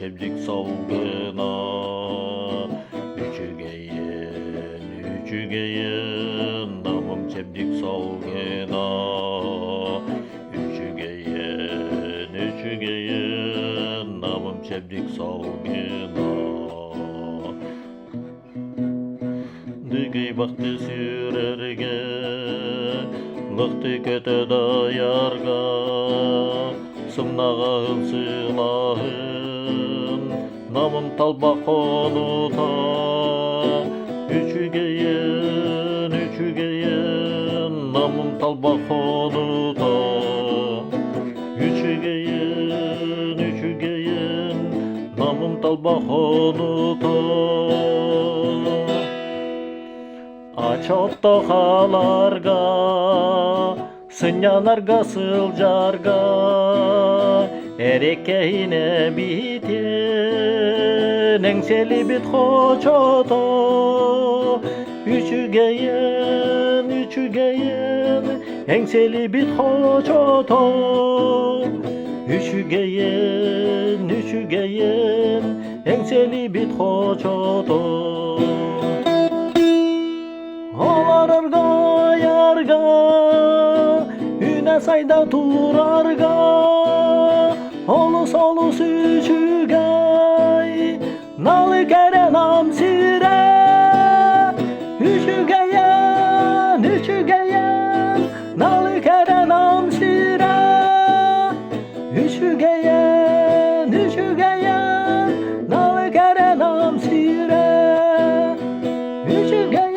çemcik salgına. Üçügeyin namım çemcik salgına. Üçügeyin namım çemcik salgına. Dıgıy baktı sürerge, gıktı kötü dayarga, sımnağın silahın, namım talba konuta. Üçügeyin, namım talba konuta. Üçügeyin, namım talba konuta. Aç ottohalarga, sınyanarga sıljarga, erekehine biten, engseli bit hoçoto. Üçügeyin, engseli bit hoçoto. Üçügeyin, engseli bit hoçoto. Olarırga yarga, üne sayda turarga, olus olus üçügey, nalı kere nam sire. Üçügeyen, nalı kere nam sire. Üçügeyen, nalı kere nam sire. Üçügeyen.